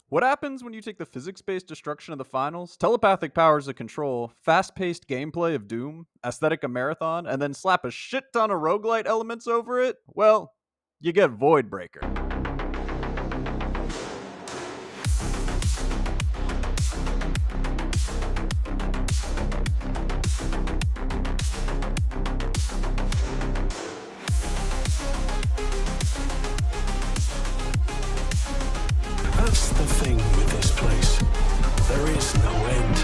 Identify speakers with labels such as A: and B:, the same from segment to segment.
A: What happens when you take the physics-based destruction of the finals, telepathic powers of control, fast-paced gameplay of Doom, aesthetic of Marathon, and then slap a shit ton of roguelite elements over it? Well, you get Voidbreaker.
B: That's the thing with this place. There is no end.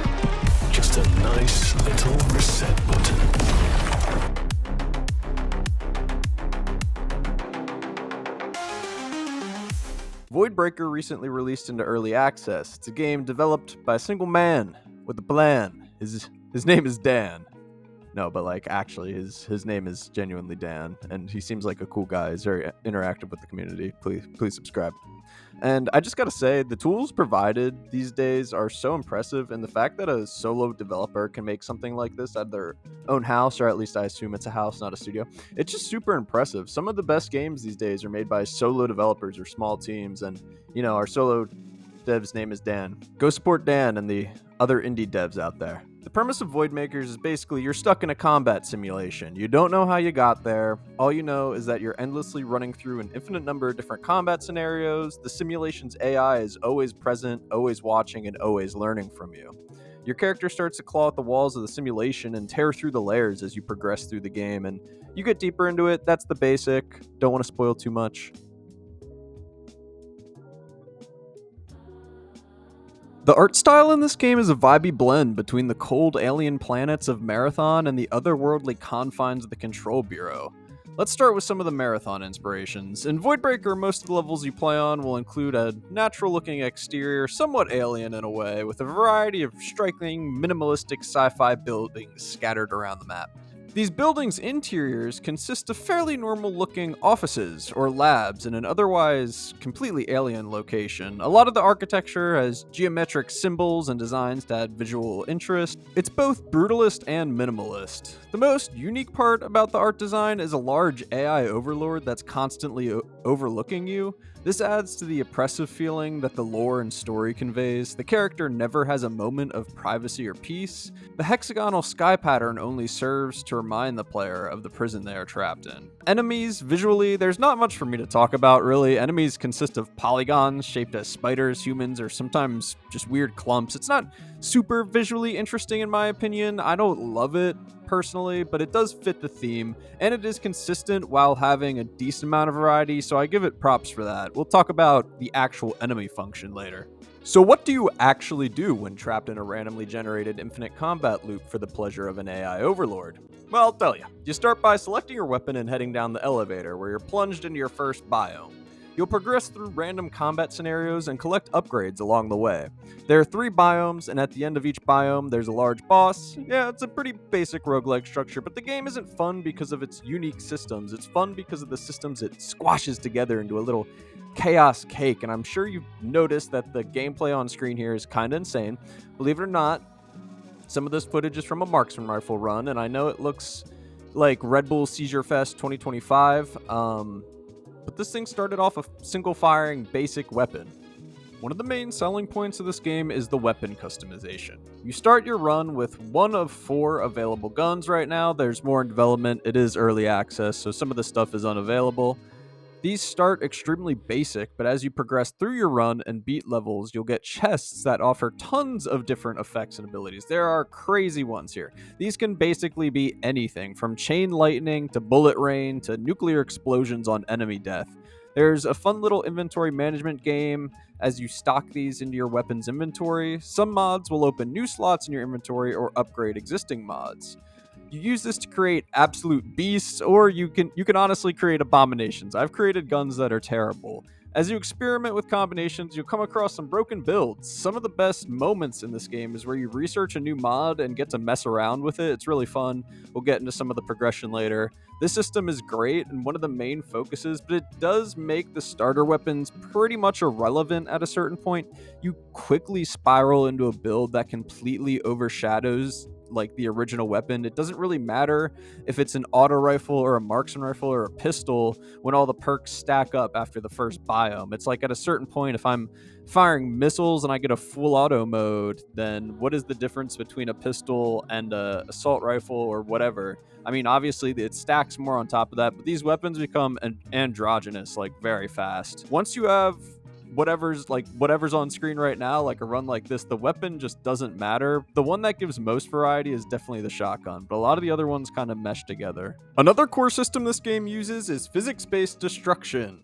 B: Just a nice little reset button.
A: Voidbreaker recently released into early access. It's a game developed by a single man with a plan. His name is Dan. No, but actually his name is genuinely Dan, and he seems like a cool guy. He's very interactive with the community. Please subscribe. And I just gotta say, the tools provided these days are so impressive, and the fact that a solo developer can make something like this at their own house, or at least I assume it's a house, not a studio, it's just super impressive. Some of the best games these days are made by solo developers or small teams, and our solo dev's name is Dan. Go support Dan and the other indie devs out there. The premise of Voidmakers is basically you're stuck in a combat simulation. You don't know how you got there. All you know is that you're endlessly running through an infinite number of different combat scenarios. The simulation's AI is always present, always watching, and always learning from you. Your character starts to claw at the walls of the simulation and tear through the layers as you progress through the game, and you get deeper into it. That's the basic. Don't want to spoil too much. The art style in this game is a vibey blend between the cold alien planets of Marathon and the otherworldly confines of the Control Bureau. Let's start with some of the Marathon inspirations. In Voidbreaker, most of the levels you play on will include a natural-looking exterior, somewhat alien in a way, with a variety of striking, minimalistic sci-fi buildings scattered around the map. These buildings' interiors consist of fairly normal-looking offices or labs in an otherwise completely alien location. A lot of the architecture has geometric symbols and designs to add visual interest. It's both brutalist and minimalist. The most unique part about the art design is a large AI overlord that's constantly overlooking you. This adds to the oppressive feeling that the lore and story conveys. The character never has a moment of privacy or peace. The hexagonal sky pattern only serves to remind the player of the prison they are trapped in. Enemies, visually, there's not much for me to talk about, really. Enemies consist of polygons shaped as spiders, humans, or sometimes just weird clumps. It's not super visually interesting in my opinion. I don't love it personally, but it does fit the theme, and it is consistent while having a decent amount of variety, so I give it props for that. We'll talk about the actual enemy function later. So what do you actually do when trapped in a randomly generated infinite combat loop for the pleasure of an AI overlord? Well, I'll tell you. You start by selecting your weapon and heading down the elevator, where you're plunged into your first biome. You'll progress through random combat scenarios and collect upgrades along the way. There are 3 biomes, and at the end of each biome, there's a large boss. Yeah, it's a pretty basic roguelike structure, but the game isn't fun because of its unique systems. It's fun because of the systems it squashes together into a little chaos cake, and I'm sure you've noticed that the gameplay on screen here is kinda insane. Believe it or not, some of this footage is from a marksman rifle run, and I know it looks like Red Bull Seizure Fest 2025, but this thing started off a single-firing basic weapon. One of the main selling points of this game is the weapon customization. You start your run with one of 4 available guns right now. There's more in development. It is early access, so some of the stuff is unavailable. These start extremely basic, but as you progress through your run and beat levels, you'll get chests that offer tons of different effects and abilities. There are crazy ones here. These can basically be anything, from chain lightning to bullet rain to nuclear explosions on enemy death. There's a fun little inventory management game as you stock these into your weapons inventory. Some mods will open new slots in your inventory or upgrade existing mods. You use this to create absolute beasts, or you can honestly create abominations. I've created guns that are terrible. As you experiment with combinations, you'll come across some broken builds. Some of the best moments in this game is where you research a new mod and get to mess around with it. It's really fun. We'll get into some of the progression later. This system is great and one of the main focuses, but it does make the starter weapons pretty much irrelevant at a certain point. You quickly spiral into a build that completely overshadows like the original weapon. It doesn't really matter if it's an auto rifle or a marksman rifle or a pistol when all the perks stack up after the first biome. It's like at a certain point, if I'm firing missiles and I get a full auto mode, then what is the difference between a pistol and a assault rifle or whatever? I mean, obviously it stacks more on top of that, but these weapons become androgynous like very fast. Once you have whatever's on screen right now, like a run like this, the weapon just doesn't matter. The one that gives most variety is definitely the shotgun, but a lot of the other ones kind of mesh together. Another core system this game uses is physics-based destruction.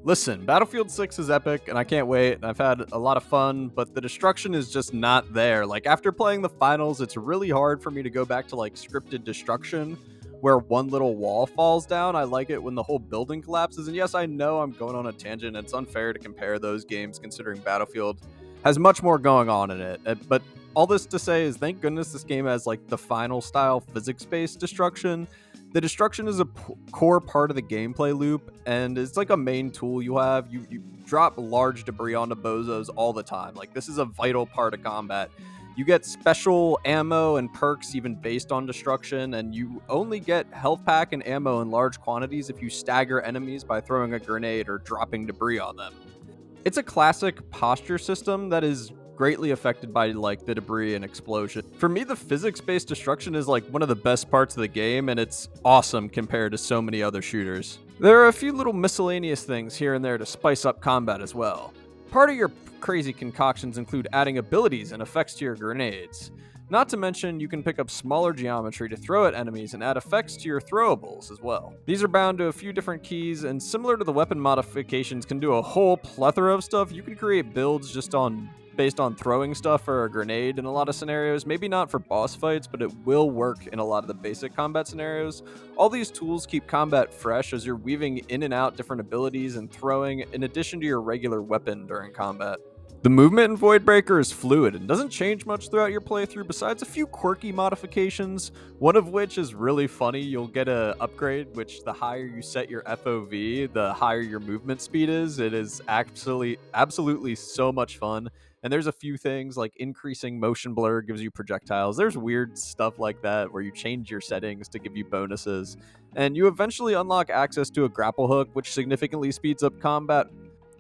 A: Listen, Battlefield 6 is epic, and I can't wait, and I've had a lot of fun, but the destruction is just not there. Like, after playing the finals, it's really hard for me to go back to, like, scripted destruction, where one little wall falls down. I like it when the whole building collapses, and yes, I know I'm going on a tangent. It's unfair to compare those games, considering Battlefield has much more going on in it, but all this to say is thank goodness this game has, like, the final style physics-based destruction. The destruction is a core part of the gameplay loop, and it's like a main tool you have. You drop large debris onto bozos all the time. Like, this is a vital part of combat. You get special ammo and perks even based on destruction, and you only get health pack and ammo in large quantities if you stagger enemies by throwing a grenade or dropping debris on them. It's a classic posture system that is greatly affected by like the debris and explosion. For me, the physics-based destruction is like one of the best parts of the game, and it's awesome compared to so many other shooters. There are a few little miscellaneous things here and there to spice up combat as well. Part of your crazy concoctions include adding abilities and effects to your grenades. Not to mention, you can pick up smaller geometry to throw at enemies and add effects to your throwables as well. These are bound to a few different keys, and similar to the weapon modifications, can do a whole plethora of stuff. You can create builds based on throwing stuff or a grenade in a lot of scenarios. Maybe not for boss fights, but it will work in a lot of the basic combat scenarios. All these tools keep combat fresh as you're weaving in and out different abilities and throwing in addition to your regular weapon during combat. The movement in Voidbreaker is fluid and doesn't change much throughout your playthrough besides a few quirky modifications, one of which is really funny. You'll get an upgrade, which the higher you set your FOV, the higher your movement speed is. It is absolutely so much fun. And there's a few things like increasing motion blur gives you projectiles. There's weird stuff like that where you change your settings to give you bonuses. And you eventually unlock access to a grapple hook, which significantly speeds up combat.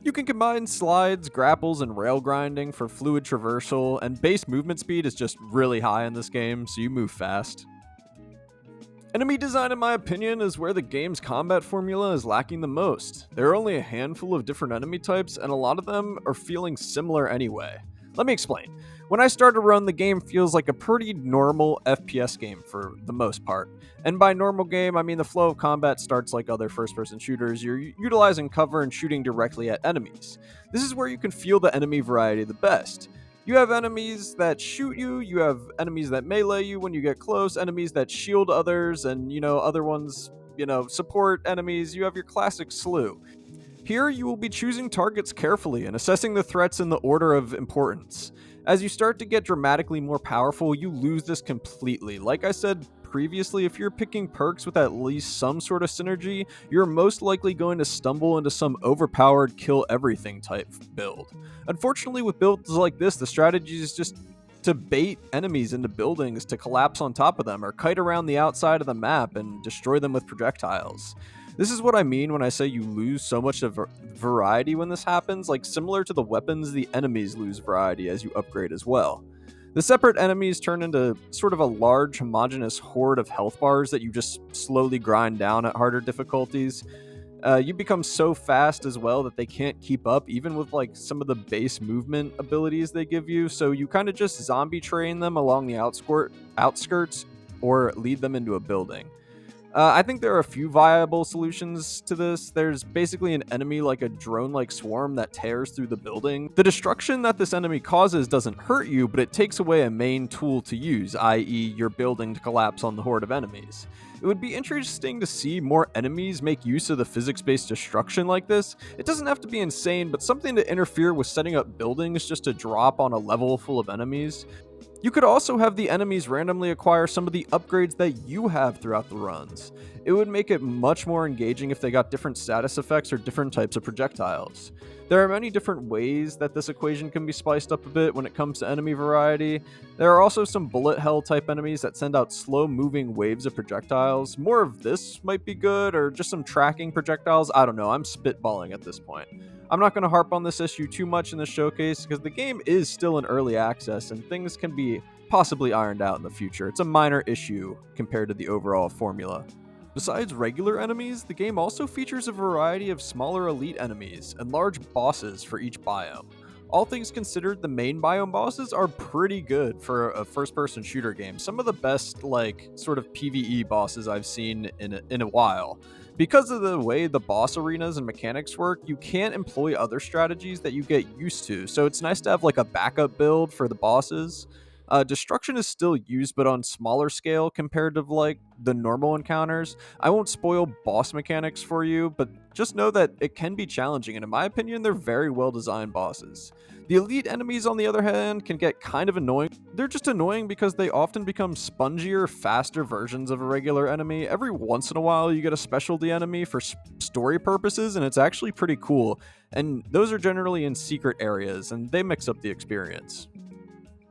A: You can combine slides, grapples, and rail grinding for fluid traversal, and base movement speed is just really high in this game, so you move fast. Enemy design, in my opinion, is where the game's combat formula is lacking the most. There are only a handful of different enemy types, and a lot of them are feeling similar anyway. Let me explain. When I start a run, the game feels like a pretty normal FPS game for the most part. And by normal game, I mean the flow of combat starts like other first-person shooters. You're utilizing cover and shooting directly at enemies. This is where you can feel the enemy variety the best. You have enemies that shoot you, you have enemies that melee you when you get close, enemies that shield others, and, other ones, support enemies. You have your classic slew. Here, you will be choosing targets carefully and assessing the threats in the order of importance. As you start to get dramatically more powerful, you lose this completely. Like I said previously, if you're picking perks with at least some sort of synergy, you're most likely going to stumble into some overpowered kill everything type build. Unfortunately, with builds like this, the strategy is just to bait enemies into buildings to collapse on top of them or kite around the outside of the map and destroy them with projectiles. This is what I mean when I say you lose so much of variety when this happens. Like, similar to the weapons, the enemies lose variety as you upgrade as well. The separate enemies turn into sort of a large homogeneous horde of health bars that you just slowly grind down at harder difficulties. You become so fast as well that they can't keep up, even with like some of the base movement abilities they give you, so you kind of just zombie train them along the outskirts or lead them into a building. I think there are a few viable solutions to this. There's basically an enemy like a drone-like swarm that tears through the building. The destruction that this enemy causes doesn't hurt you, but it takes away a main tool to use, i.e. your building to collapse on the horde of enemies. It would be interesting to see more enemies make use of the physics-based destruction like this. It doesn't have to be insane, but something to interfere with setting up buildings just to drop on a level full of enemies. You could also have the enemies randomly acquire some of the upgrades that you have throughout the runs. It would make it much more engaging if they got different status effects or different types of projectiles. There are many different ways that this equation can be spiced up a bit when it comes to enemy variety. There are also some bullet hell type enemies that send out slow moving waves of projectiles. More of this might be good, or just some tracking projectiles. I don't know, I'm spitballing at this point. I'm not going to harp on this issue too much in this showcase because the game is still in early access and things can be possibly ironed out in the future. It's a minor issue compared to the overall formula. Besides regular enemies, the game also features a variety of smaller elite enemies and large bosses for each biome. All things considered, the main biome bosses are pretty good for a first-person shooter game. Some of the best, like, sort of PvE bosses I've seen in a while. Because of the way the boss arenas and mechanics work, you can't employ other strategies that you get used to, so it's nice to have like a backup build for the bosses. Destruction is still used, but on smaller scale compared to like the normal encounters. I won't spoil boss mechanics for you, but just know that it can be challenging, and in my opinion, they're very well designed bosses. The elite enemies, on the other hand, can get kind of annoying. They're just annoying because they often become spongier, faster versions of a regular enemy. Every once in a while, you get a specialty enemy for story purposes, and it's actually pretty cool. And those are generally in secret areas, and they mix up the experience.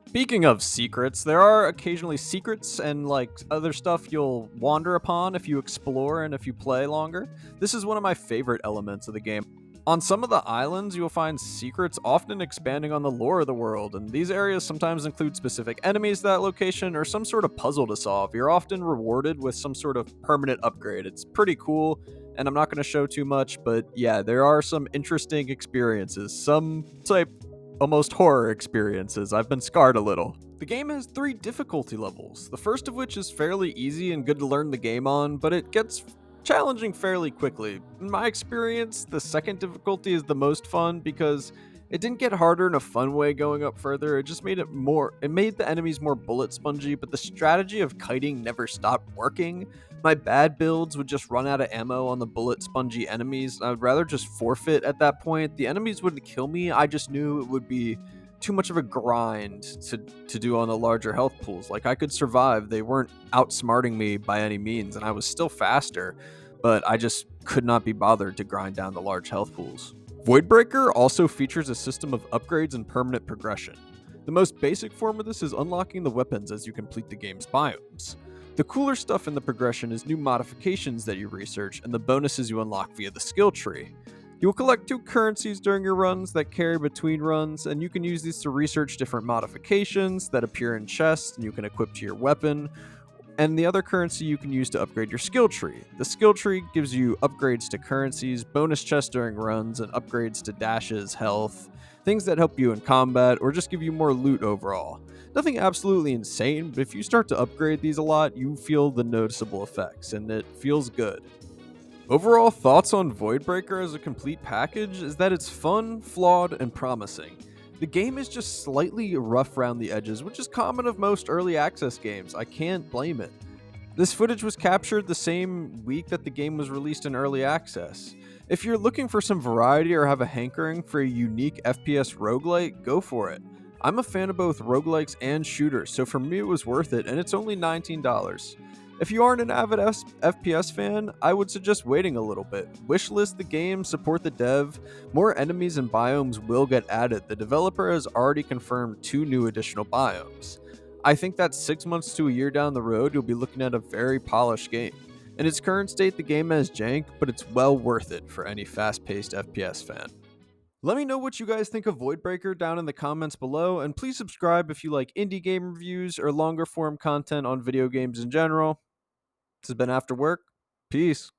A: Speaking of secrets, there are occasionally secrets and like other stuff you'll wander upon if you explore and if you play longer. This is one of my favorite elements of the game. On some of the islands, you'll find secrets often expanding on the lore of the world, and these areas sometimes include specific enemies to that location or some sort of puzzle to solve. You're often rewarded with some sort of permanent upgrade. It's pretty cool, and I'm not going to show too much, but yeah, there are some interesting experiences. Some type almost horror experiences. I've been scarred a little. The game has 3 difficulty levels, the first of which is fairly easy and good to learn the game on, but it gets challenging fairly quickly. In my experience, the second difficulty is the most fun because it didn't get harder in a fun way going up further. It just made it made the enemies more bullet spongy, but the strategy of kiting never stopped working. My bad builds would just run out of ammo on the bullet spongy enemies. I would rather just forfeit at that point. The enemies wouldn't kill me. I just knew it would be too much of a grind to do on the larger health pools. Like, I could survive. They weren't outsmarting me by any means, and I was still faster, but I just could not be bothered to grind down the large health pools. Voidbreaker also features a system of upgrades and permanent progression. The most basic form of this is unlocking the weapons as you complete the game's biomes. The cooler stuff in the progression is new modifications that you research and the bonuses you unlock via the skill tree. You will collect 2 currencies during your runs that carry between runs, and you can use these to research different modifications that appear in chests and you can equip to your weapon, and the other currency you can use to upgrade your skill tree. The skill tree gives you upgrades to currencies, bonus chests during runs, and upgrades to dashes, health, things that help you in combat or just give you more loot overall. Nothing absolutely insane, but if you start to upgrade these a lot, you feel the noticeable effects, and it feels good. Overall thoughts on Voidbreaker as a complete package is that it's fun, flawed, and promising. The game is just slightly rough around the edges, which is common of most early access games. I can't blame it. This footage was captured the same week that the game was released in early access. If you're looking for some variety or have a hankering for a unique FPS roguelite, go for it. I'm a fan of both roguelikes and shooters, so for me it was worth it, and it's only $19. If you aren't an avid FPS fan, I would suggest waiting a little bit. Wishlist the game, support the dev. More enemies and biomes will get added. The developer has already confirmed 2 new additional biomes. I think that 6 months to a year down the road, you'll be looking at a very polished game. In its current state, the game has jank, but it's well worth it for any fast-paced FPS fan. Let me know what you guys think of Voidbreaker down in the comments below, and please subscribe if you like indie game reviews or longer form content on video games in general. This has been After Work. Peace.